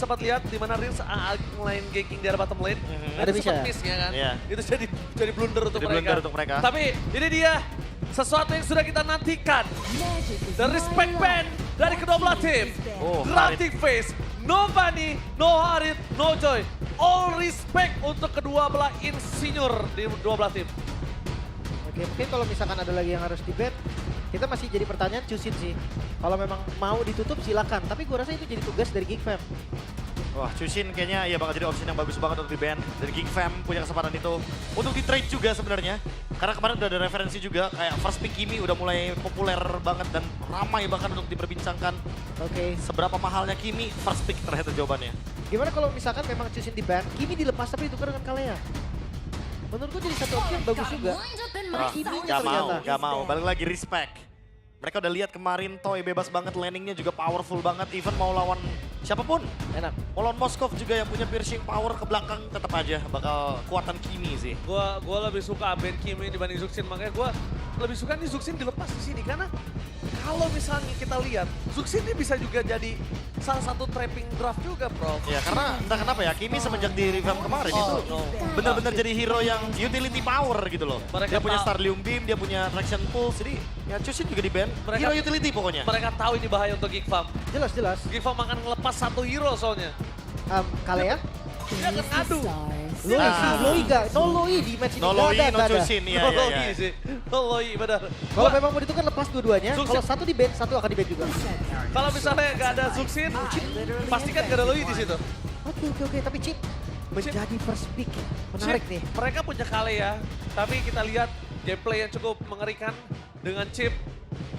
sempat lihat di mana Rins line ganking di arah bottom lane. Ada Itu bisa sempat ya? miss ya kan. Iya. Itu jadi blunder untuk Jadi mereka. blunder untuk mereka. Tapi ini dia sesuatu yang sudah kita nantikan. The respect band dari kedua belah tim. Oh, Grafting Face, no Bunny, no Harit, no Joy. All respect untuk kedua belah insinyur di dua belah tim. Oke, mungkin kalau misalkan ada lagi yang harus di-ban, kita masih jadi pertanyaan Chusin sih. Kalau memang mau ditutup silakan, tapi gue rasa itu jadi tugas dari Geek Fam. Wah, Chusin kayaknya ya bakal jadi option yang bagus banget untuk di-ban. Dari Geek Fam punya kesempatan itu. Untuk di-trade juga sebenarnya. Karena kemarin udah ada referensi juga, kayak first pick Kimi udah mulai populer banget dan ramai bahkan untuk diperbincangkan. Oke, Seberapa mahalnya Kimi, first pick ternyata jawabannya. gimana kalau misalkan memang Chusin di-ban, Kimi dilepas tapi ditukar dengan Kalea? Menurut gue jadi satu opsi yang bagus juga. Ah, Kimi-nya gak mau, ternyata. gak mau. Balik lagi respect. Mereka udah lihat kemarin Toy bebas banget, landingnya juga powerful banget. Even mau lawan siapapun. Enak. Mau lawan Moskov juga yang punya piercing power ke belakang tetap aja bakal kuatan Kimi sih. Gua lebih suka Ben Kimi dibanding Zuxin, makanya gua lebih suka nih Zuxin dilepas di sini karena kalau misalnya kita lihat Zuxin ini bisa juga jadi salah satu trapping draft juga, bro. Ya karena entah kenapa ya Kimi semenjak di revamp kemarin itu no. benar-benar jadi hero yang utility power gitu loh. Mereka Dia punya tahu- Starlium Beam, dia punya Traction Pulse, jadi ya Chusin juga di ban. Mereka- Hero utility pokoknya. Mereka tahu ini bahaya untuk Geek Farm. Jelas-jelas. Geek Farm akan ngelepas satu hero soalnya. Kalea? Dia akan ngadu. Loi sih, Loi gak? No Loi di match ini. No Loi, Gak ada, no gak ada. Chusin, iya Loi iya iya. sih. Loi, benar. Kalau memang mau ditukar lepas dua-duanya, Zuxin. kalau satu di ban, satu akan di ban juga. Kalau misalnya nggak ada Zuxin, pastikan nggak ada Loi di situ. Oke, tapi Chip menjadi first pick. Menarik Chip, nih. Mereka punya Kale ya, tapi kita lihat gameplay yang cukup mengerikan dengan Chip.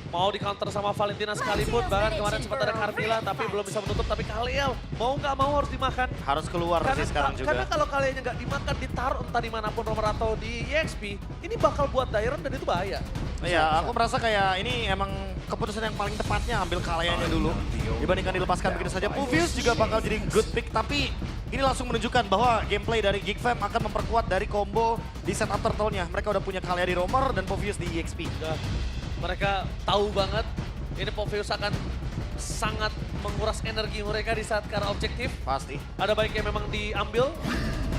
Mau di counter sama Valentina sekalipun, bahkan kemarin sempat ada Carmilla tapi belum bisa menutup. Tapi Kaleal mau nggak mau harus dimakan. Harus keluar sih sekarang juga. Karena kalau Kalealnya nggak dimakan, ditaruh entah dimanapun Romer atau di EXP, ini bakal buat Dairon dan itu bahaya. Iya, aku merasa kayak ini emang keputusan yang paling tepatnya ambil Kaleanya dulu. Dibandingkan dilepaskan begitu saja. Puvius juga bakal jadi good pick, tapi ini langsung menunjukkan bahwa gameplay dari Geek Fam akan memperkuat dari combo di setup turtle-nya. Mereka udah punya Kalea di Romer dan Puvius di EXP. Udah, mereka tahu banget ini Poveus akan sangat menguras energi mereka di saat ke arah objektif. Pasti. Ada baiknya memang diambil.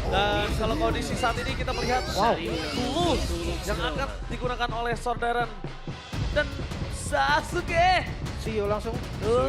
Dan kalau kondisi saat ini kita melihat Tulu yang akan digunakan oleh Sordaran dan Sasuke Suyo langsung.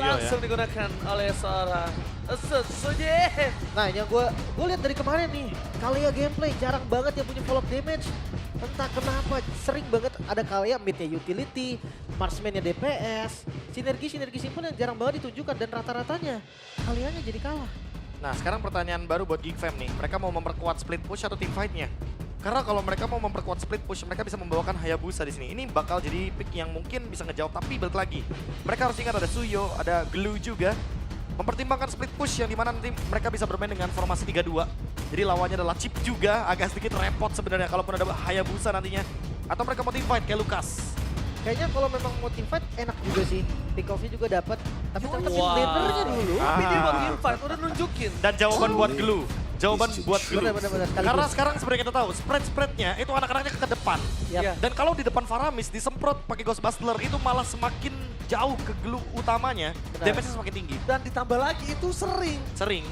langsung digunakan oleh seorang Sasuke. Nah, yang gue lihat dari kemarin nih, Kalea gameplay jarang banget yang punya follow up damage. Entah kenapa sering banget ada Kalea midnya utility, marksman-nya DPS, sinergi simpel yang jarang banget ditunjukkan dan rata-ratanya Kaleanya jadi kalah. Nah, sekarang pertanyaan baru buat Geek Fam nih. Mereka mau memperkuat split push atau team fight-nya? Karena kalau mereka mau memperkuat split push, mereka bisa membawakan Hayabusa di sini. Ini bakal jadi pick yang mungkin bisa ngejawab, tapi balik lagi. Mereka harus ingat ada Suyo, ada Glue juga. Mempertimbangkan split push yang dimana nanti mereka bisa bermain dengan formasi 3-2. Jadi lawannya adalah Chip juga, agak sedikit repot sebenarnya kalaupun ada Hayabusa nantinya. Atau mereka mau team fight kayak Lucas. Kayaknya kalau memang mau team fight enak juga sih, pick off-nya juga dapat. Tapi tetap Wah. lanernya dulu. Tapi dia buat team fight udah nunjukin. Dan jawaban buat Glue. Jawaban buat Glue. Benar-benar Karena sekarang sebenarnya kita tahu, spread-spreadnya itu anak-anaknya ke depan. Yap. Iya. Dan kalau di depan Faramis disemprot pakai Ghost Bustler itu malah semakin jauh ke Glue utamanya, Benar. damage-nya semakin tinggi. Dan ditambah lagi itu sering. Sering.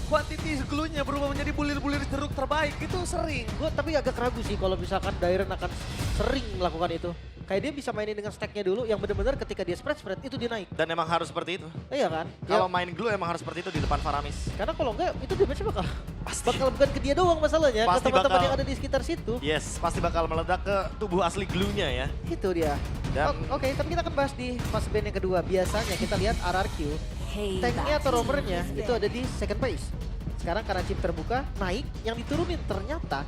Quantity glue-nya berubah menjadi bulir-bulir jeruk terbaik itu sering. Gue tapi agak ragu sih kalau misalkan Dairon akan sering melakukan itu. Kayak dia bisa mainin dengan stacknya dulu yang benar-benar ketika dia spread itu dia naik. Dan emang harus seperti itu. Iya kan? Kalau Ya, main Glue emang harus seperti itu di depan Faramis. karena kalau enggak itu damage-nya Pasti. bakal bukan ke dia doang masalahnya, Pasti ke teman-teman bakal. yang ada di sekitar situ. Yes, pasti bakal meledak ke tubuh asli Glue-nya ya. Itu dia. Dan- Oke, tapi kita akan bahas di fase band yang kedua. Biasanya kita lihat RRQ, tanknya atau rovernya itu ada di second phase. Sekarang karena chip terbuka, naik, yang diturunin ternyata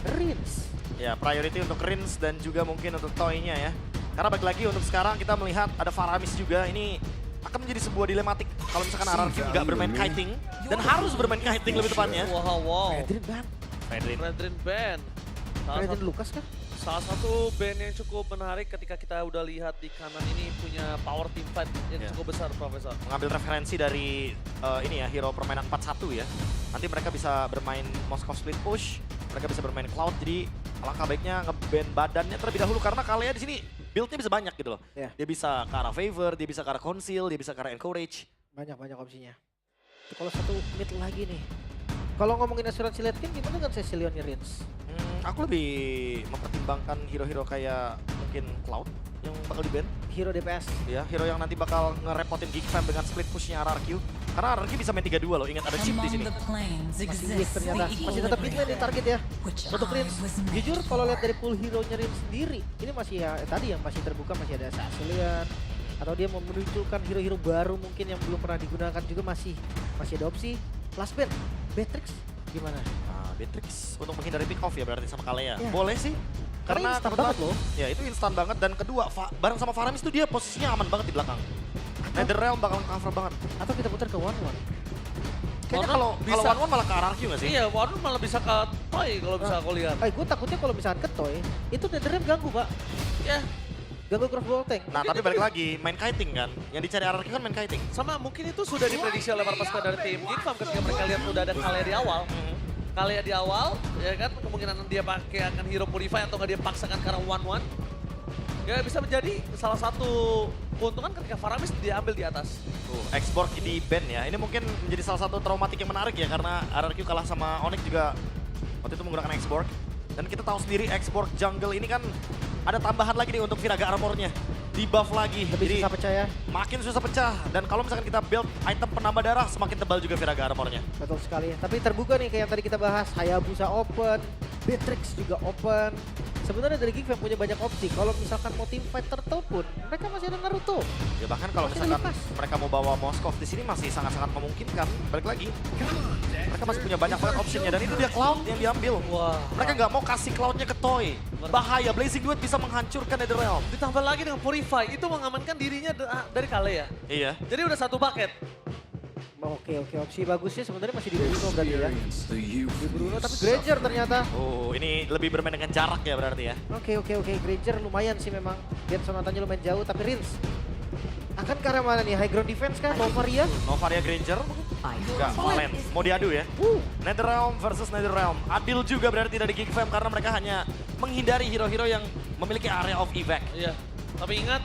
Rins. Ya, priority untuk Rins dan juga mungkin untuk Toy-nya ya. Karena balik lagi untuk sekarang kita melihat ada Faramis juga. Ini akan menjadi sebuah dilematik kalau misalkan RRQ nggak bermain kiting dan harus bermain kiting lebih tepatnya. Wow. Redrin ban. Fedrin. Redrin Band. Salah Redrin satu, Lucas kan? salah satu band yang cukup menarik ketika kita udah lihat di kanan ini punya power team fight yang Ya. cukup besar, Profesor. Mengambil referensi dari ini ya, hero permainan 4-1 ya. Nanti mereka bisa bermain Moskov split push, mereka bisa bermain Cloud, jadi alangkah baiknya nge-ban badannya terlebih dahulu karena Kalea di sini build-nya bisa banyak gitu loh. Ya. Dia bisa ke arah favor, dia bisa ke arah conceal, dia bisa ke arah encourage. Banyak opsinya. Kalau satu mid lagi nih. Kalau ngomongin asuransi late game gimana dengan Cecilionnya Rins? Aku lebih mempertimbangkan hero-hero kayak mungkin Cloud yang bakal di-ban. Hero DPS. Ya, hero yang nanti bakal ngerepotin Geek Fam dengan split pushnya RRQ. Karena RRQ bisa main 3-2 loh, ingat ada chip di sini. Masih weak ternyata. Masih tetap mid lane di target ya. Untuk Rins, jujur kalau lihat dari pool hero-nya Rins sendiri, ini masih ya tadi yang masih terbuka, masih ada Cecilion. Atau dia mau memunculkan hero-hero baru mungkin yang belum pernah digunakan juga masih ada opsi. Last ban, Beatrix gimana? Nah, Beatrix untuk menghindari pick off ya berarti sama Kalea. Ya. Boleh sih. Karena instan kebetulan- banget loh. Ya itu instan banget dan kedua bareng sama Faramis tuh dia posisinya aman banget di belakang. Netherrealm bakal cover banget. Atau kita putar ke 1-1? Kayaknya Warner kalau bisa- One malah ke RRQ nggak sih? Iya, Warner malah bisa ke Toy kalau bisa aku lihat. Gue takutnya kalau misalkan ke Toy, itu Netherrealm ganggu pak. Ya, Ganggu cross ball tank. Nah tapi balik lagi main kiting kan. Yang dicari RRQ kan main kiting. sama mungkin itu sudah diprediksi oleh para pasukan dari tim Geek Farm ketika mereka lihat udah ada Kalea di awal. Kalea di awal, ya kan kemungkinan dia pakai akan hero Purify atau nggak dia paksakan karena 1-1. Ya bisa menjadi salah satu keuntungan ketika Faramis diambil di atas. X-Borg di ban ya. Ini mungkin menjadi salah satu traumatik yang menarik ya. Karena RRQ kalah sama Onyx juga waktu itu menggunakan X-Borg. Dan kita tahu sendiri X-Borg jungle ini kan ada tambahan lagi nih untuk Viraga armornya. Di buff lagi. Lebih Jadi susah percaya. makin susah pecah. Dan kalau misalkan kita build item penambah darah semakin tebal juga Viraga armornya. Betul sekali. Tapi terbuka nih kayak yang tadi kita bahas. Hayabusa open, Beatrix juga open. Sebenarnya dari Geek Fam punya banyak opsi. Kalau misalkan mau team fight turtle pun, mereka masih ada Naruto. Ya bahkan kalau Masih misalkan lepas. mereka mau bawa Moskov di sini masih sangat-sangat memungkinkan. Balik lagi. Mereka masih punya banyak banget opsinya dan itu dia Cloud yang diambil. Wah. Mereka nggak mau kasih Cloudnya ke Toy. Bahaya, Blazing Duet bisa menghancurkan Netherrealm. Ditambah lagi dengan Purify, itu mengamankan dirinya dari Kalea. Iya. Jadi udah satu paket. Oke, opsi bagusnya sebenarnya masih di Bruno berarti ya. Di Bruno tapi Granger ternyata. Oh, ini lebih bermain dengan jarak ya berarti ya. Oke. Granger lumayan sih memang. Gen Sonatanya lumayan jauh tapi Rins. Akan ke arah mana nih? High ground defense kan? Novaria? Novaria Granger. Enggak, Valen. Mau diadu ya. Netherrealm versus Netherrealm. Adil juga berarti dari Geek Fam karena mereka hanya menghindari hero-hero yang memiliki area of evac. Iya. Tapi ingat,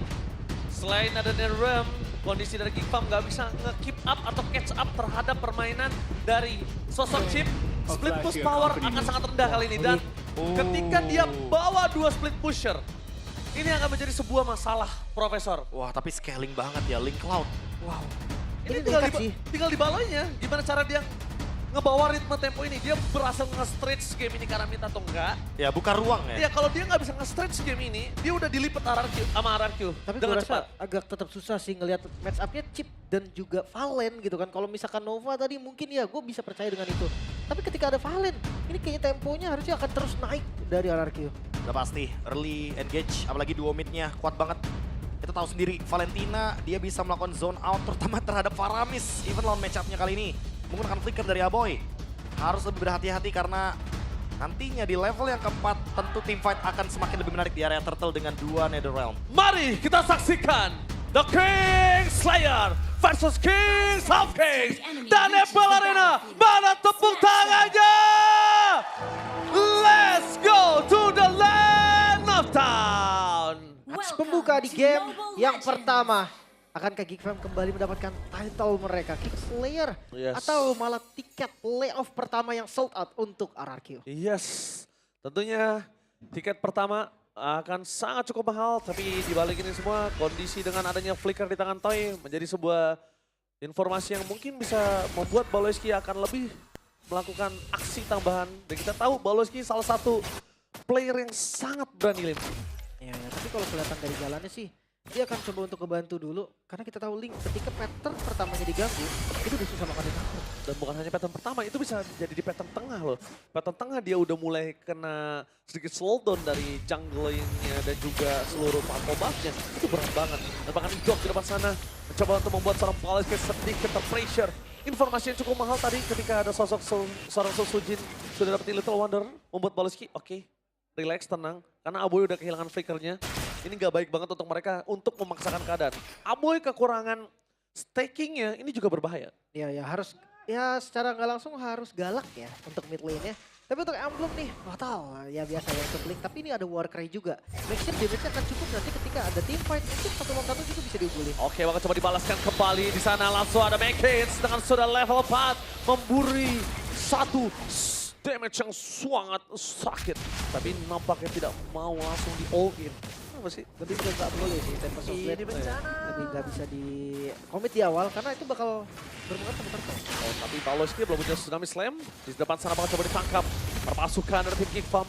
selain ada Netherrealm, kondisi dari Geek Farm nggak bisa nge-keep up atau catch up terhadap permainan dari sosok Chip. Split push power akan sangat rendah kali ini. Dan ketika dia bawa 2 split pusher, ini akan menjadi sebuah masalah, Profesor. Wah, tapi scaling banget ya Link Cloud. Wow. Ini Ini dekat sih. tinggal dibaloinya. Gimana cara dia ngebawa ritme tempo ini? Dia berhasil nge-stretch game ini karena minta atau enggak? Ya, buka ruang ya. Ya kalau dia nggak bisa nge-stretch game ini, dia udah dilipet RRQ sama RRQ Tapi gue dengan rasa cepat. agak tetap susah sih ngelihat match up-nya Chip dan juga Valen gitu kan. Kalau misalkan Nova tadi mungkin ya gue bisa percaya dengan itu. Tapi ketika ada Valen, ini kayaknya temponya harusnya akan terus naik dari RRQ. Udah pasti, early engage, apalagi duo mid-nya kuat banget. Kita tahu sendiri, Valentina dia bisa melakukan zone out terutama terhadap Faramis. Even lawan match-up-nya kali ini menggunakan flicker dari Aboy. Harus lebih berhati-hati karena nantinya di level yang keempat tentu team fight akan semakin lebih menarik di area turtle dengan 2 Netherrealm. Mari kita saksikan The King Slayer versus King of Kings dan Apple Arena. Mana tepuk tangannya? Let's go to the land of town. Match pembuka di game yang pertama. Akankah Geek Fam kembali mendapatkan title mereka? King Slayer Yes. atau malah tiket playoff pertama yang sold out untuk RRQ? Yes, tentunya tiket pertama akan sangat cukup mahal, tapi dibalik ini semua kondisi dengan adanya flicker di tangan Toy menjadi sebuah informasi yang mungkin bisa membuat Baloyski akan lebih melakukan aksi tambahan. Dan kita tahu Baloyski salah satu player yang sangat berani Lim. Ya, tapi kalau kelihatan dari jalannya sih, dia akan coba untuk ngebantu dulu. Karena kita tahu Link ketika pattern pertamanya diganggu, itu udah susah makan takut. Dan bukan hanya pattern pertama, itu bisa jadi di pattern tengah loh. Pattern tengah dia udah mulai kena sedikit slowdown dari junglingnya dan juga seluruh pump buff-nya. Itu berat banget. Dan bahkan Jok di depan sana mencoba untuk membuat seorang Baloyski sedikit terpressure. Informasi yang cukup mahal tadi ketika ada sosok seorang Sujin sudah dapetin Little Wonder, membuat Baloyski oke, relax, tenang. Karena Aboy udah kehilangan flickernya. Ini nggak baik banget untuk mereka untuk memaksakan keadaan. Aboy kekurangan stakingnya ini juga berbahaya. Ya harus, ya secara nggak langsung harus galak ya untuk mid lane-nya. Tapi untuk Emblem nih, nggak tahu ya biasa ya untuk Blink. Tapi ini ada Warcry juga. Make sure damage-nya akan cukup nanti ketika ada team fight. Mungkin 1 lawan 1 juga bisa diunggulin. Oke, bakal coba dibalaskan kembali di sana. Langsung ada Mankins dengan sudah level 4 memberi satu damage yang sangat sakit. Tapi nampaknya tidak mau langsung di all in. Apa sih? Lebih ke nggak boleh sih Tempest of Ini Blade. bencana. Lebih nggak bisa di commit di awal karena itu bakal berpengaruh sama Turtle. Oh, tapi Pawlowski belum punya Tsunami Slam. Di depan sana bakal coba ditangkap. Perpasukan dari tim Geek Farm.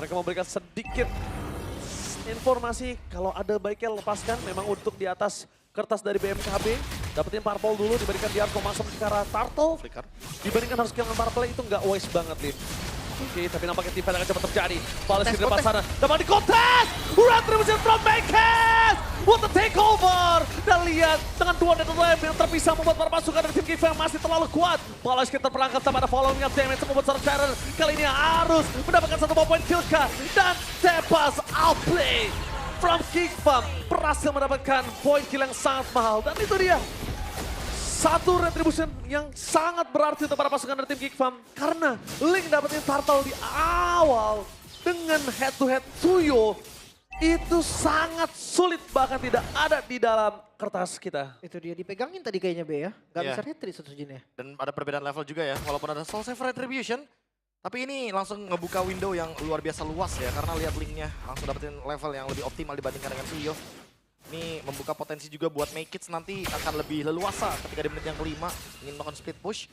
Mereka memberikan sedikit informasi kalau ada baiknya lepaskan memang untuk di atas kertas dari BMKB. Dapetin Purple dulu, diberikan di Arko masuk ke arah Turtle. Flicker. Dibandingkan harus kehilangan Purple itu nggak wise banget, Lin. Oke, tapi nampaknya tim fight akan cepat terjadi. Pawlowski di depan sana. Dapat di kontes! Retribution from Mankins! What a takeover! Dan lihat dengan 2 Nether Lamp yang terpisah membuat para pasukan dari tim Geek Farm masih terlalu kuat. Pawlowski terperangkap sama ada following up damage membuat Sarah kali ini harus mendapatkan 1 poin kill kah. Dan Tempest outplay from Geek Farm berhasil mendapatkan poin kill yang sangat mahal. Dan itu dia. Satu retribution yang sangat berarti untuk para pasukan dari tim Geek Farm. Karena Link dapetin Turtle di awal dengan head to head Suyo. Itu sangat sulit, bahkan tidak ada di dalam kertas kita. Itu dia dipegangin tadi kayaknya B ya. Nggak Iya. bisa retreat satu jinnya. Dan ada perbedaan level juga ya, walaupun ada Soul Save Retribution. Tapi ini langsung ngebuka window yang luar biasa luas ya, karena lihat Linknya langsung dapetin level yang lebih optimal dibandingkan dengan Suyo. Ini membuka potensi juga buat Make Kids nanti akan lebih leluasa ketika di menit yang kelima ingin melakukan split push.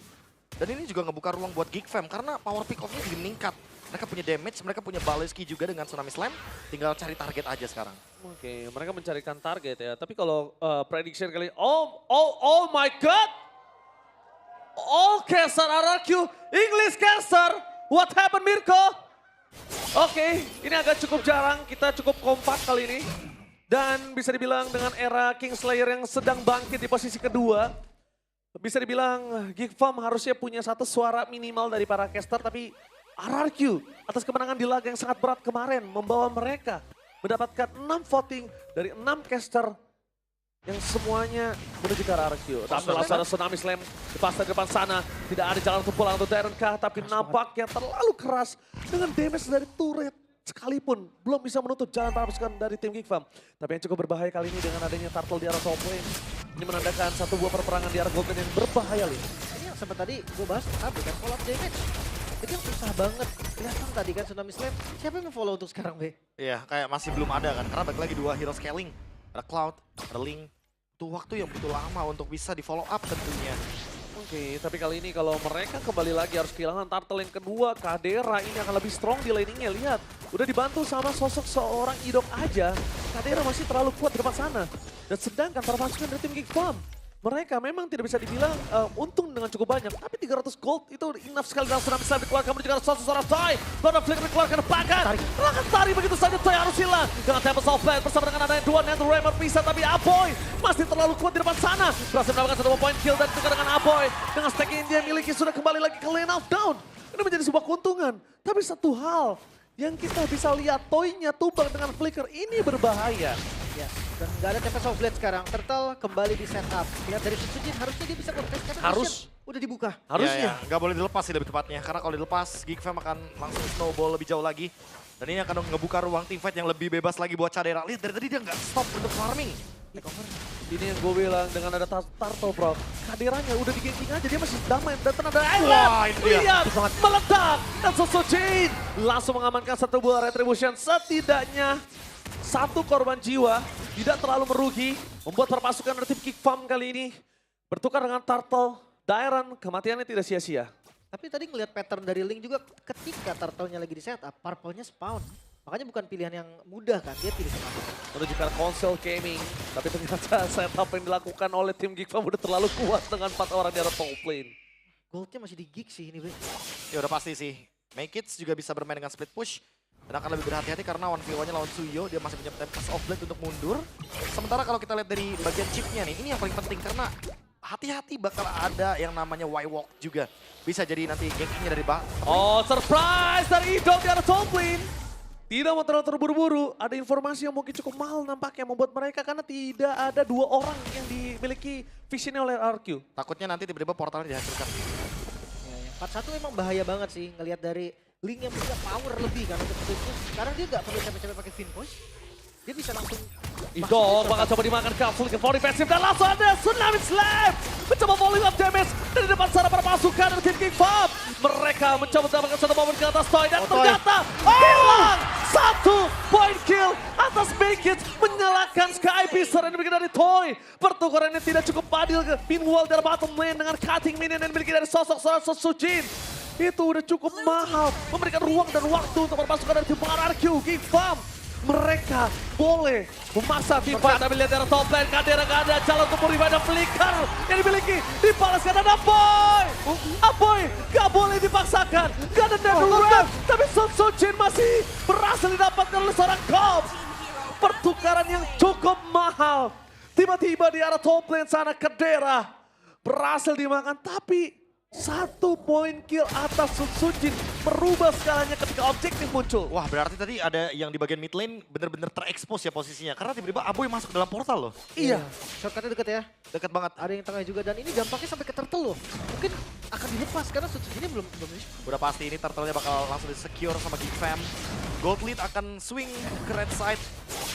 Dan ini juga ngebuka ruang buat Geek Fam karena power pick off-nya jadi meningkat. Mereka punya damage, mereka punya Baleski juga dengan Tsunami Slam. Tinggal cari target aja sekarang. Oke, mereka mencarikan target ya. Tapi kalau prediction kali, oh my god! Oh, Caster RRQ, English Caster, what happened Mirko? Oke, ini agak cukup jarang, kita cukup kompak kali ini. Dan bisa dibilang dengan era Kingslayer yang sedang bangkit di posisi kedua, bisa dibilang Geek Farm harusnya punya satu suara minimal dari para caster, tapi RRQ atas kemenangan di laga yang sangat berat kemarin membawa mereka mendapatkan 6 voting dari 6 caster yang semuanya menuju ke RRQ. Tapi langsung ada Tsunami Slam di pas di depan sana, tidak ada jalan untuk pulang untuk Darren K, tapi nampaknya terlalu keras dengan damage dari turret. Sekalipun belum bisa menutup jalan para pasukan dari tim Geek Farm. Tapi yang cukup berbahaya kali ini dengan adanya Turtle di arah top lane. Ini menandakan satu buah perperangan di arah Golden yang berbahaya, Lin. Ini yang sempat tadi gue bahas tadi kan follow up damage. Itu yang susah banget. Kelihatan tadi kan Tsunami Slam. Siapa yang follow untuk sekarang B? Iya, kayak masih belum ada kan, karena balik lagi 2 hero scaling. Ada Cloud, ada Link. Itu waktu yang butuh lama untuk bisa di follow up tentunya. Oke, tapi kali ini kalau mereka kembali lagi harus kehilangan Turtle yang kedua, Kadera ini akan lebih strong di laningnya. Lihat, udah dibantu sama sosok seorang idok aja. Kadera masih terlalu kuat di depan sana. Dan sedangkan para pasukan dari tim Geek Farm, mereka memang tidak bisa dibilang untung dengan cukup banyak. Tapi 300 gold itu enough sekali dalam Tsunami Slam dikeluarkan menuju ke sosok seorang Toy. Lord of Flicker dikeluarkan bahkan. Lakan tarik begitu saja Toy harus hilang. Dengan Tempest of Blade bersama dengan adanya 2 Nether Ram berpisah. Tapi Aboy masih terlalu kuat di depan sana. Berhasil mendapatkan 1 point kill dan juga dengan Aboy. Dengan stack yang dia miliki sudah kembali lagi ke lane of down. Ini menjadi sebuah keuntungan. Tapi satu hal yang kita bisa lihat, Toy-nya tumbang dengan Flicker ini berbahaya. Ya, dan nggak ada Tempest of Blade sekarang. Turtle kembali di setup. Lihat dari Sujin harusnya dia bisa kontes karena Harus. Mission udah dibuka. Harusnya. Ya, nggak boleh dilepas sih lebih tepatnya. Karena kalau dilepas, Geek Fam akan langsung snowball lebih jauh lagi. Dan ini akan ngebuka ruang teamfight yang lebih bebas lagi buat Cadera. Lihat dari tadi dia nggak stop untuk farming. Ini yang gue bilang dengan ada Turtle bro. Kaderanya udah di ganking aja, dia masih damai. Dan ada Wah, ini dia. Lihat, meledak. Dan Sosojin langsung mengamankan satu buah retribution. Setidaknya satu korban jiwa, tidak terlalu merugi. Membuat perpasukan dari tim Geek Farm kali ini bertukar dengan Turtle. Dairon kematiannya tidak sia-sia. Tapi tadi ngelihat pattern dari Link juga ketika Turtle-nya lagi di setup, Purple-nya spawn. Makanya bukan pilihan yang mudah kan, dia pilih kemana. Menuju ke konsol gaming. Tapi ternyata setup yang dilakukan oleh tim Geek Farm udah terlalu kuat dengan 4 orang di arah top lane. Goldnya masih di gig sih ini, Be. Ya udah pasti sih. Make It juga bisa bermain dengan split push. Dan akan lebih berhati-hati karena 1v1-nya lawan Suyo. Dia masih punya Tempest of Blade untuk mundur. Sementara kalau kita lihat dari bagian chipnya nih, ini yang paling penting karena hati-hati bakal ada yang namanya Y-Walk juga. Bisa jadi nanti gankingnya dari bawah. Oh, surprise dari Idol di arah top lane. Tidak mau terlalu terburu-buru, ada informasi yang mungkin cukup mahal nampaknya membuat mereka karena tidak ada 2 orang yang dimiliki visionnya oleh RQ. Takutnya nanti tiba-tiba portalnya dihancurkan. Ya, ya. 4-1 emang bahaya banget sih ngelihat dari Link yang punya power lebih kan untuk split push. Sekarang dia nggak perlu capek-capek pakai fin push. Dia bisa langsung Idol bakal coba dimakan Capsule ke 4 defensif dan langsung ada Tsunami Slam. Mencoba volume up damage dari depan sana para pasukan dari tim King Farm. Mereka mencoba mendapatkan satu momen ke atas Toy dan ternyata hilang. 1 point kill atas Make menyalakan Sky Beaster yang dimiliki dari Toy. Pertukarannya tidak cukup adil ke Meanwhile dari bottom lane dengan cutting minion yang dimiliki dari sosok seorang Sojin. Itu udah cukup mahal, memberikan ruang dan waktu untuk berpasukan dari tim RRQ King Farm. Mereka boleh memaksa tim fight, tapi lihat dari top lane, Kadera gak ada jalan untuk revive dan flicker yang dimiliki, dibalaskan ada Aboy. Aboy gak boleh dipaksakan, gak ada Netherlands, tapi Sojin masih berhasil didapatkan oleh seorang Cobb. Pertukaran yang cukup mahal, tiba-tiba di arah top lane sana Kadera berhasil dimakan, tapi 1 point kill atas Sojin merubah skalanya ketika objektif muncul. Wah, berarti tadi ada yang di bagian mid lane bener-bener terekspos ya posisinya. Karena tiba-tiba Aboy masuk dalam portal loh. Iya, shortcutnya deket ya. Deket banget. Ada yang tengah juga dan ini dampaknya sampai ke turtle loh. Mungkin akan dilepas karena ini belum Udah pasti ini turtle-nya bakal langsung di-secure sama Geek Fam. Gold lead akan swing ke red side.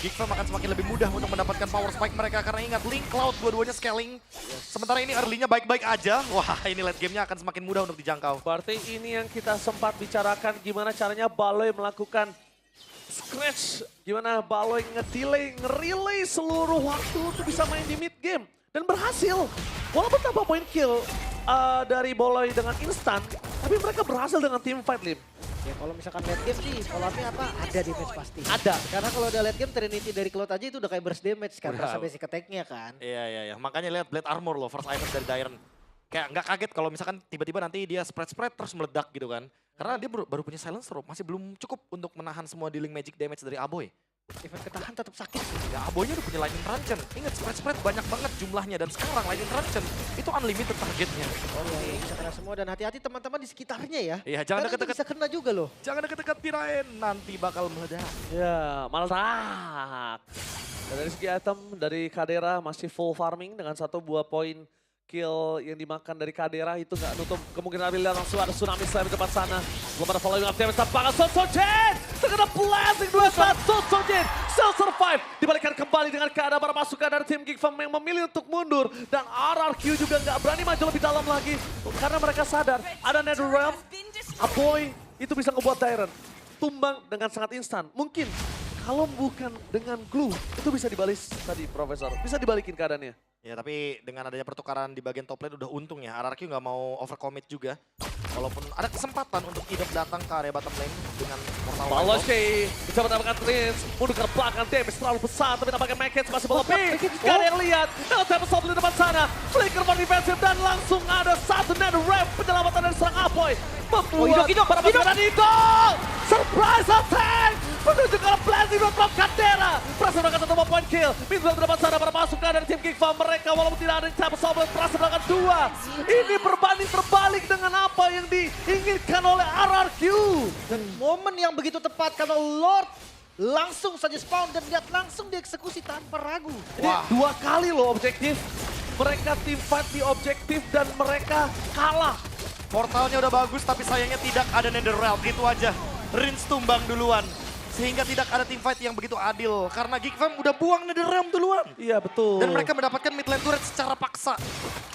Geek Fam akan semakin lebih mudah untuk mendapatkan power spike mereka. Karena ingat, Link, Cloud, dua-duanya scaling. Sementara ini early-nya baik-baik aja. Wah, ini late game-nya akan semakin mudah untuk dijangkau. Berarti ini yang kita sempat bicarakan gimana caranya Baloy melakukan scratch. Gimana Baloy nge-delay, nge-relay seluruh waktu untuk bisa main di mid game. Dan berhasil. Walaupun tanpa point kill dari Baloy dengan instan, tapi mereka berhasil dengan team fight, Lim. Ya kalau misalkan late game sih, pola-nya apa? Ada damage pasti. Ada. Karena kalau udah late game, Trinity dari Cloud aja itu udah kayak burst damage kan. Udah. Pas basic attack-nya kan. Iya. Makanya lihat Blade Armor loh, first item dari Dairon. Kayak nggak kaget kalau misalkan tiba-tiba nanti dia spread terus meledak gitu kan. Karena dia baru punya Silencer, masih belum cukup untuk menahan semua dealing magic damage dari Aboy. Even ketahan tetap sakit. Ya Aboynya udah punya Lightning Truncheon. Ingat spread banyak banget jumlahnya dan sekarang Lightning Truncheon itu unlimited targetnya. Oh iya, bisa kena semua dan hati-hati teman-teman di sekitarnya ya. Iya, jangan Karena itu deket-deket. bisa kena juga loh. Jangan deket-deket Pirain, nanti bakal meledak. Ya, meledak. Dan dari segi item dari Kadera masih full farming dengan 1 buah poin kill yang dimakan dari Kadera itu nggak nutup kemungkinan Abilia langsung ada Tsunami Slam di depan sana. Belum ada following up damage tampaknya Sojin terkena blasting 2-1 Sojin still survive. Dibalikan kembali dengan keadaan para pasukan dari tim Geek Fam yang memilih untuk mundur dan RRQ juga nggak berani maju lebih dalam lagi karena mereka sadar ada Netherrealm, Aboy itu bisa ngebuat Dairon tumbang dengan sangat instan. Mungkin kalau bukan dengan glue itu bisa dibalis tadi Profesor, bisa dibalikin keadaannya. Ya tapi dengan adanya pertukaran di bagian top lane udah untung ya. RRQ nggak mau overcommit juga. Walaupun ada kesempatan untuk Idok datang ke area bottom lane dengan portal Baloy White Wolf. bisa mendapatkan Prince, mundur ke belakang, damage terlalu besar, tapi nampaknya Make masih melebih. Make-It, Gak ada yang lihat, dengan tempo stop di depan sana, flicker for defensive dan langsung ada 1 Netherrealm penyelamatan dari serang Aboy. Membuat para pasukan Idol, surprise attack, menuju ke blasting from Kadera. Berhasil mendapatkan 1 point kill, Midwell di depan sana para pasukan dari tim King Farm. Mereka walaupun tidak ada tempo stop, berhasil mendapatkan 2. Ini berbanding terbalik dengan apa yang diinginkan oleh RRQ. Dan momen yang begitu tepat karena Lord langsung saja spawn dan lihat langsung dieksekusi tanpa ragu. Jadi 2 kali loh objektif. Mereka team fight di objektif dan mereka kalah. Portalnya udah bagus tapi sayangnya tidak ada Netherrealm. Itu aja. Rins tumbang duluan. Sehingga tidak ada team fight yang begitu adil. Karena Geek Fam udah buang Netherrealm duluan. Iya betul. Dan mereka mendapatkan mid lane turret secara paksa.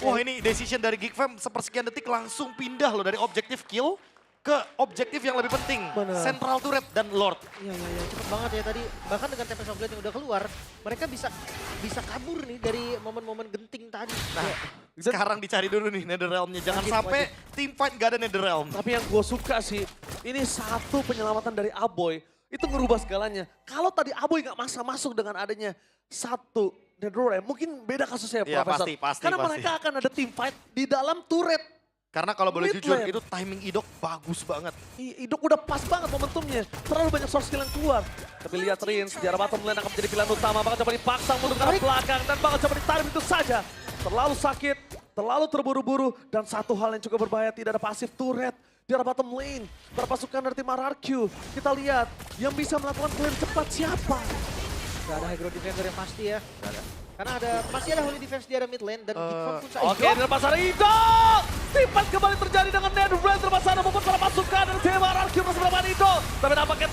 Wah ini decision dari Geek Fam sepersekian detik langsung pindah loh dari objektif kill ke objektif yang lebih penting. Bener. Central turret dan Lord. Iya, cepet banget ya tadi. Bahkan dengan Tempest of Blade yang udah keluar, mereka bisa kabur nih dari momen-momen genting tadi. Nah, sekarang dicari dulu nih Netherrealm-nya. Jangan sampai team fight gak ada Netherrealm. Tapi yang gue suka sih, ini 1 penyelamatan dari Aboy. Itu ngerubah segalanya. Kalau tadi Aboy gak masuk dengan adanya 1 Netherrealm, mungkin beda kasusnya Iya, Profesor. pasti. Karena mereka akan ada team fight di dalam turret. Karena kalau boleh Mid jujur, lane. itu timing Idok bagus banget. Idok udah pas banget momentumnya. Terlalu banyak source skill yang keluar. Tapi lihat Rins, di arah bottom lane akan menjadi pilihan utama. Bakal coba dipaksa mundur ke arah belakang. Dan bakal coba ditarik itu saja. Terlalu sakit, terlalu terburu-buru. Dan 1 hal yang cukup berbahaya, tidak ada pasif turret. Di arah bottom lane, para pasukan dari tim RRQ. Kita lihat, yang bisa melakukan clear cepat siapa? Gak ada high ground defender yang pasti ya. Karena masih ada holy defense di area mid lane dan Geek Fam pun Oke, di depan sana Idol! Tipat kembali terjadi dengan Netherrealm di depan sana. Membuat para pasukan dari tim RRQ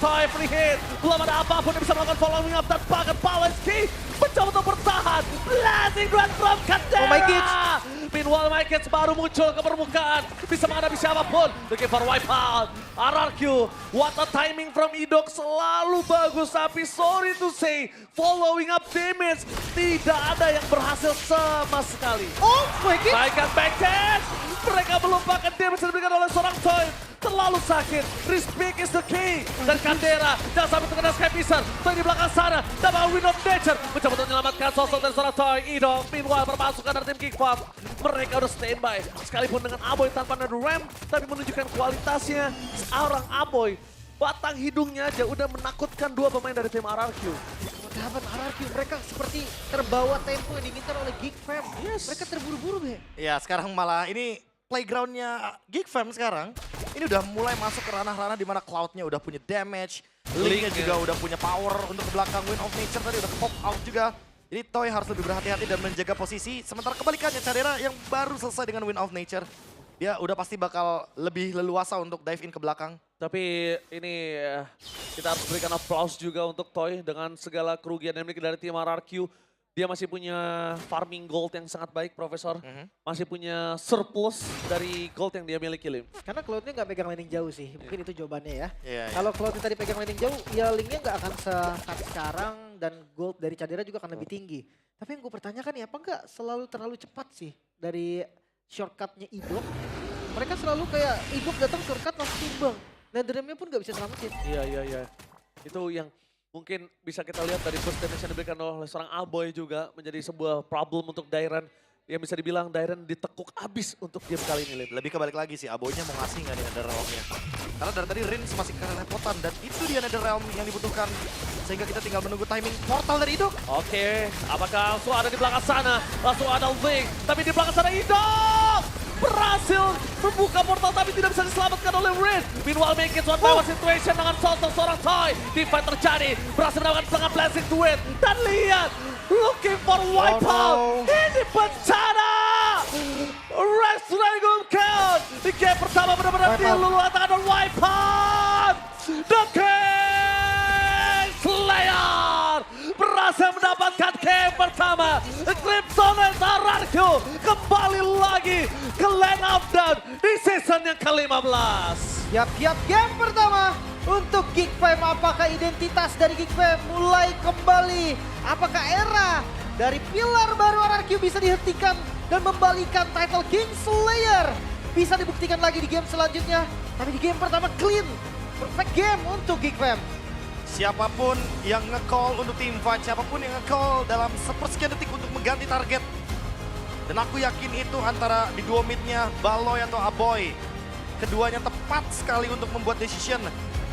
Toy free hit. Belum ada apapun yang bisa melakukan following up dan bahkan Palenski mencoba untuk bertahan. Blazing Red from Kadera. Oh my kids. Meanwhile my kids baru muncul ke permukaan. Bisa menghadapi siapapun. Looking for wipeout. RRQ. What a timing from Idok selalu bagus. Tapi sorry to say, following up damage tidak ada yang berhasil sama sekali. Oh my god. Baikkan backdash. Mereka melupakan damage yang diberikan oleh seorang Toy. Terlalu sakit. Respect is the key. Dan Kadera jangan sampai terkena Skypicer. Toy di belakang sana. Dapat Wind of Nature. Mencoba untuk menyelamatkan sosok dari seorang Toy. Idok meanwhile berpasukan dari tim Kickpop. Mereka udah standby. Sekalipun dengan Aboy tanpa nadu ramp. Tapi menunjukkan kualitasnya. Seorang Aboy. Batang hidungnya aja udah menakutkan dua pemain dari tim RRQ. Kapan RRQ mereka seperti terbawa tempo yang diinginkan oleh Geek Fam. Yes. Mereka terburu-buru, Be. Ya sekarang malah ini playgroundnya Geek Fam sekarang. Ini udah mulai masuk ke ranah-ranah di mana Cloud-nya udah punya damage. Link-nya juga udah punya power untuk ke belakang. Wind of Nature tadi udah pop out juga. Jadi Toy harus lebih berhati-hati dan menjaga posisi. Sementara kebalikannya Cadera yang baru selesai dengan Wind of Nature. Dia udah pasti bakal lebih leluasa untuk dive in ke belakang. Tapi ini kita harus berikan applause juga untuk Toy dengan segala kerugian yang dimiliki dari tim RRQ. Dia masih punya farming gold yang sangat baik, Profesor. Masih punya surplus dari gold yang dia miliki, Lim. Karena Cloud-nya nggak pegang laning jauh sih. Mungkin itu jawabannya ya. Iya, iya. Kalau Cloud-nya tadi pegang laning jauh, ya linknya nggak akan sekat sekarang. Dan gold dari Cadera juga akan lebih tinggi. Tapi yang gue pertanyakan ya, apa nggak selalu terlalu cepat sih dari shortcut-nya Idok? Mereka selalu kayak Idok datang shortcut langsung timbang. Netherrealm-nya pun nggak bisa selamatin. Iya. Itu yang mungkin bisa kita lihat dari first damage yang diberikan oleh seorang Aboy juga menjadi sebuah problem untuk Dairen. Yang bisa dibilang Dairen ditekuk abis untuk game kali ini, Lim. Lebih kebalik lagi sih, Aboynya mau ngasih nggak di Netherrealm-nya. Karena dari tadi Rins masih kerepotan dan itu dia Netherrealm yang dibutuhkan. Sehingga kita tinggal menunggu timing portal dari Idok. Oke, apakah langsung ada di belakang sana? Langsung ada Link, tapi di belakang sana Idok! Berhasil membuka portal tapi tidak bisa diselamatkan oleh Rin. Meanwhile make it one by one situation dengan sosok seorang Toy. Divide terjadi, berhasil mendapatkan serangan blessing to it. Dan lihat, looking for wipeout. Ini bencana! Rex Dragon count. Di game pertama benar-benar diluluh tangan dan wipeout. The King Slayer berhasil mendapatkan game pertama. Crimson and RRQ kembali lagi ke Land of Dawn di season yang ke-15. Yap, game pertama untuk Geek Fam. Apakah identitas dari Geek Fam mulai kembali? Apakah era dari pilar baru RRQ bisa dihentikan dan membalikan title King Slayer? Bisa dibuktikan lagi di game selanjutnya. Tapi di game pertama clean. Perfect game untuk Geek Fam. Siapapun yang nge-call untuk teamfight, siapapun yang nge-call dalam sepersekian detik untuk mengganti target. Dan aku yakin itu antara di duo mid-nya Baloy atau Aboy. Keduanya tepat sekali untuk membuat decision.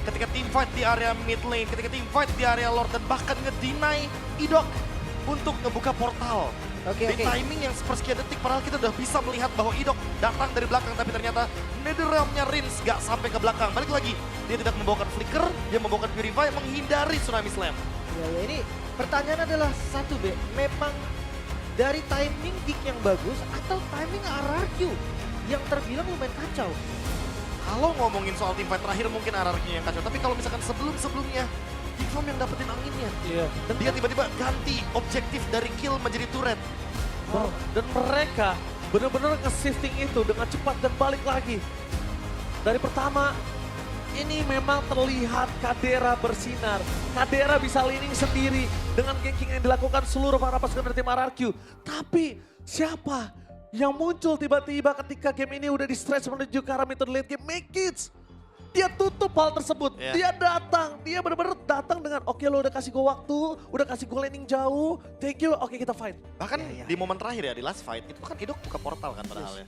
Ketika teamfight di area mid lane, ketika teamfight di area Lord, dan bahkan nge-deny Idok untuk ngebuka portal. Oke. Di timing yang sepersekian detik, padahal kita udah bisa melihat bahwa Idok datang dari belakang, tapi ternyata Netherrealm-nya Rins gak sampai ke belakang. Balik lagi, dia tidak membawakan Flicker, dia membawakan Purify, menghindari Tsunami Slam. Ya, ini pertanyaan adalah satu, Be. Memang dari timing Geek yang bagus atau timing RRQ yang terbilang lumayan kacau? Kalau ngomongin soal teamfight terakhir mungkin RRQ yang kacau, tapi kalau misalkan sebelum-sebelumnya, Geekfam yang dapetin anginnya. Iya. Dan dia tiba-tiba ganti objektif dari kill menjadi turret. Dan mereka benar-benar nge-shifting itu dengan cepat dan balik lagi. Dari pertama, ini memang terlihat Kadera bersinar. Kadera bisa leading sendiri dengan ganking yang dilakukan seluruh para pasukan dari tim RRQ. Tapi siapa yang muncul tiba-tiba ketika game ini udah di-stretch menuju ke arah mid late game? Make it! Dia tutup hal tersebut, dia datang, dia benar-benar datang dengan oke lo udah kasih gue waktu, udah kasih gue landing jauh, thank you, oke kita fight. Bahkan di momen terakhir ya, di last fight, itu kan Idok buka portal kan padahal ya.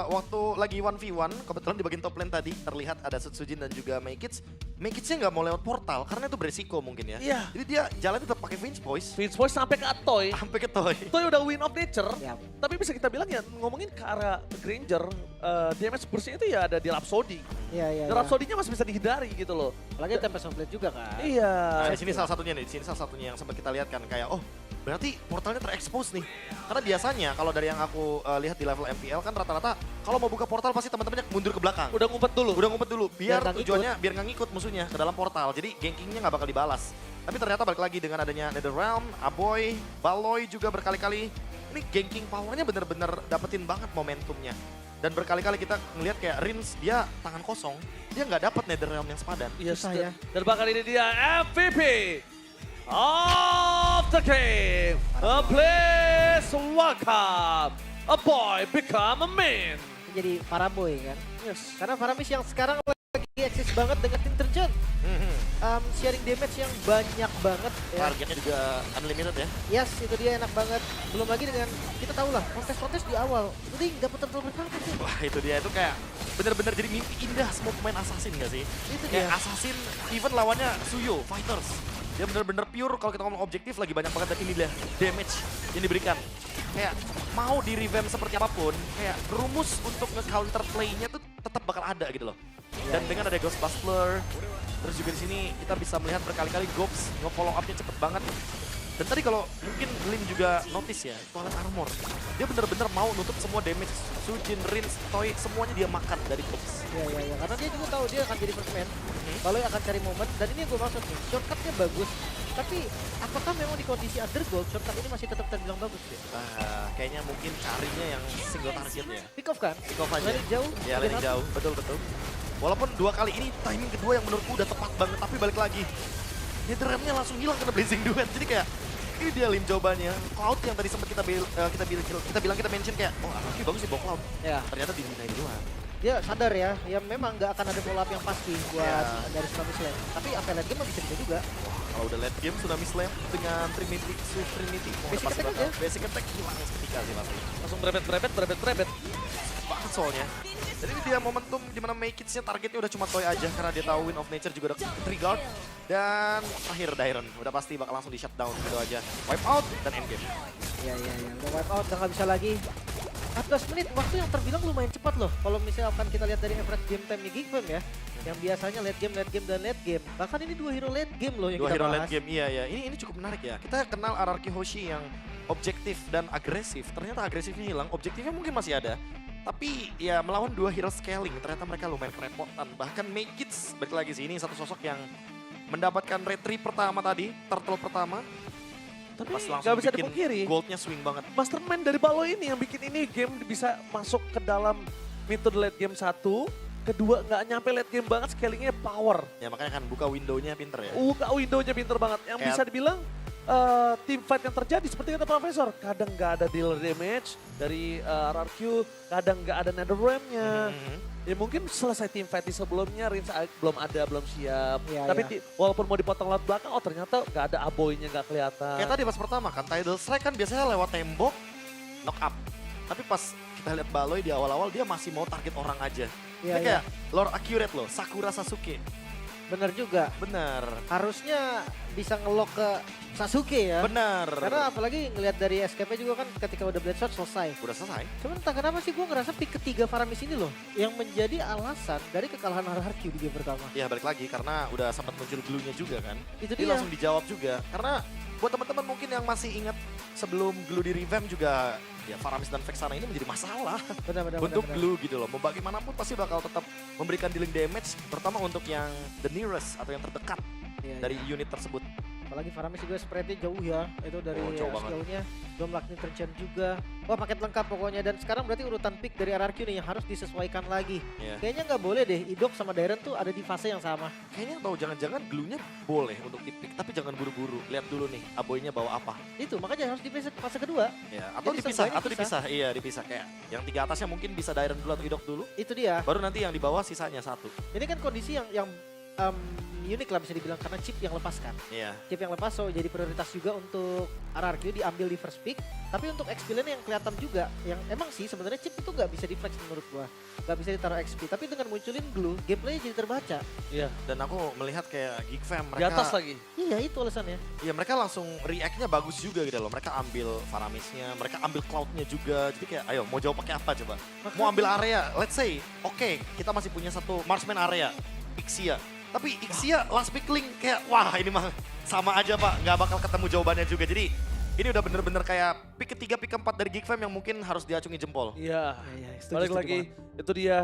Waktu lagi 1v1, kebetulan di bagian top lane tadi terlihat ada Sutsujin dan juga Maykits. Maykitsnya nggak mau lewat portal karena itu beresiko mungkin ya. Iya. Jadi dia jalan tetap pakai Vince Voice. Vince Voice sampai ke Toy. Sampai ke Toy. Toy udah win of nature, Yap. tapi bisa kita bilang ya ngomongin ke arah Granger, damage bersihnya itu ya ada di Rhapsody. Iya. Dan Rhapsody-nya masih bisa dihindari gitu loh. Apalagi Tempest of Blade juga kan. Iya. Nah, di sini salah satunya nih, di sini salah satunya yang sempat kita lihat kan kayak berarti portalnya terekspos nih. Karena biasanya kalau dari yang aku lihat di level MPL kan rata-rata kalau mau buka portal pasti teman-temannya mundur ke belakang. Udah ngumpet dulu. Udah ngumpet dulu, biar nggak tujuannya biar nggak ngikut musuhnya ke dalam portal. Jadi gankingnya nggak bakal dibalas. Tapi ternyata balik lagi dengan adanya Netherrealm, Aboy, Baloy juga berkali-kali. Ini ganking powernya bener-bener dapetin banget momentumnya. Dan berkali-kali kita ngelihat kayak Rins dia tangan kosong, dia nggak dapet Netherrealm yang sepadan. Yes, Susah ya. dan bahkan ini dia MVP of the game. Please welcome a boy become a man. Jadi Paraboy kan. Yes. Karena Faramis yang sekarang lagi eksis banget dengan Intergen. Sharing damage yang banyak banget ya. Targetnya juga unlimited ya. Yes, itu dia enak banget. Belum lagi dengan, kita tahu lah, kontes-kontes di awal. Udah dapat total berapa sih? Wah itu dia, itu kayak bener-bener jadi mimpi indah semua pemain Assassin gak sih? Itu Kayak dia. Assassin, even lawannya Suyo, Fighters. Dia bener-bener pure kalau kita ngomong objektif lagi banyak banget dan ini dia damage yang diberikan. Kayak mau di revamp seperti apapun, kayak rumus untuk nge-counter play-nya tuh tetap bakal ada gitu loh. Dan dengan ada Ghost Bustler, terus juga di sini kita bisa melihat berkali-kali Gops nge-follow up-nya cepet banget. Dan tadi kalau mungkin Lim juga notice ya, Toilet Armor. Dia bener-bener mau nutup semua damage. Sujin, Rins, Toy, semuanya dia makan dari Gops. Ya. Karena dia juga tahu dia akan jadi first man. Kalau akan cari momen, dan ini yang gue maksud nih, shortcutnya bagus. Tapi apakah memang di kondisi undergold, shortcut ini masih tetap terbilang bagus deh? Kayaknya mungkin carinya yang single target ya. Pick off kan? Pick off aja. Landing jauh. Ya, landing jauh, betul-betul. Walaupun dua kali ini timing kedua yang menurutku udah tepat banget, tapi balik lagi. Netherrealm-nya langsung hilang kena Blazing Duet. Jadi kayak, ini dia Lim jawabannya. Cloud yang tadi sempat kita bilang kita mention kayak, oh Araki bagus sih bawa Cloud. Ya, Ternyata di deny duluan. dia sadar ya memang nggak akan ada follow up yang pasti buat Ya. dari Tsunami Slam. Tapi apa late game bisa juga. Kalau udah late game, Tsunami Slam dengan Trinity, Basic pasti attack bakal- aja. Basic attack hilang seketika sih pasti. Langsung berebet. Banget soalnya. Jadi ini dia momentum dimana Makids-nya targetnya udah cuma Toy aja karena dia tahu Wind of Nature juga udah triggered. Dan akhir Dairon udah pasti bakal langsung di shutdown gitu aja. Wipe out dan endgame. Ya. Udah wipe out, udah nggak bisa lagi. 14 menit, waktu yang terbilang lumayan cepat loh. Kalau misalkan kita lihat dari average game time-nya Geekfam ya. Yang biasanya late game. Bahkan ini 2 hero late game loh yang Dua kita hero bahas. late game, iya. Ini cukup menarik ya. Kita kenal Araki Hoshi yang objektif dan agresif. Ternyata agresifnya hilang, objektifnya mungkin masih ada. Tapi ya melawan 2 hero scaling, ternyata mereka lumayan kerepotan. Bahkan Makids, balik lagi sih, ini satu sosok yang mendapatkan retry pertama tadi, turtle pertama. Tapi Pas langsung nggak bisa bikin dipungkiri. goldnya swing banget. Mastermind dari Baloy ini yang bikin ini game bisa masuk ke dalam mid to the late game 1. Kedua nggak nyampe late game banget, scalingnya power. Ya makanya kan buka window-nya pinter ya. Buka window-nya pinter banget. Yang Kayak- bisa dibilang team fight yang terjadi seperti kata Profesor. Kadang nggak ada dealer damage dari RRQ, kadang nggak ada Netherrealm-nya. Ya mungkin selesai team fight di sebelumnya, Rins belum siap. Iya, Tapi iya. walaupun mau dipotong lewat belakang, oh ternyata nggak ada aboynya, nggak kelihatan. Kayak tadi pas pertama kan, Tidal Strike kan biasanya lewat tembok, knock up. Tapi pas kita lihat Baloy di awal-awal dia masih mau target orang aja. Iya, Dia kayak lore accurate loh, Sakura Sasuke. Bener juga. Bener, Harusnya bisa nge-lock ke Sasuke ya. bener. Karena apalagi ngelihat dari escape-nya juga kan ketika udah blade shot selesai. Udah selesai. Cuman entah kenapa sih gue ngerasa pick ketiga Faramis ini loh yang menjadi alasan dari kekalahan RRQ di game pertama. Ya balik lagi karena udah sempat muncul glue-nya juga kan. Itu Dia dia. langsung dijawab juga. Karena buat teman-teman mungkin yang masih ingat sebelum glue di revamp juga ya Faramis dan Vexana ini menjadi masalah Benar. untuk glue gitu loh. Mau bagaimanapun pasti bakal tetap memberikan dealing damage terutama untuk yang the nearest atau yang terdekat Iya, dari unit tersebut. Apalagi Faramis juga spreadnya jauh ya. Itu dari Oh, jauh banget. skillnya. Belum Lightning Transcend juga. Wah paket lengkap pokoknya. Dan sekarang berarti urutan pick dari RRQ nih yang harus disesuaikan lagi. Ya. Kayaknya nggak boleh deh Idok sama Dairon tuh ada di fase yang sama. Kayaknya tahu jangan-jangan glue-nya boleh untuk di-pick tapi jangan buru-buru. Lihat dulu nih aboynya bawa apa. Itu makanya harus di fase kedua. Ya, atau Jadi dipisah, seenggaknya atau dipisah. Iya, dipisah kayak yang 3 atasnya mungkin bisa Dairon dulu atau Idok dulu. Itu dia. Baru nanti yang di bawah sisanya 1. Ini kan kondisi yang unik lah bisa dibilang karena chip yang lepas kan. Iya. Chip yang lepas so jadi prioritas juga untuk RRQ diambil di first pick. Tapi untuk XP lane yang kelihatan juga yang emang sih sebenarnya chip itu nggak bisa di flex menurut gua. Nggak bisa ditaruh XP. Tapi dengan munculin glue, gameplaynya jadi terbaca. Iya, Dan aku melihat kayak Geek Fam di mereka atas lagi. Iya itu alasannya. Iya mereka langsung react-nya bagus juga gitu loh. Mereka ambil Faramisnya, mereka ambil Cloud-nya juga. Jadi kayak ayo mau jawab pakai apa coba? Mau ambil area, let's say oke, kita masih punya satu marksman area, Ixia. Tapi Ixia last pick link kayak wah ini mah sama aja pak, nggak bakal ketemu jawabannya juga. Jadi Ini udah bener-bener kayak pick ketiga, pick keempat dari Geek Fam yang mungkin harus diacungi jempol. Iya, Iya, setuju, balik setuju lagi, banget. itu dia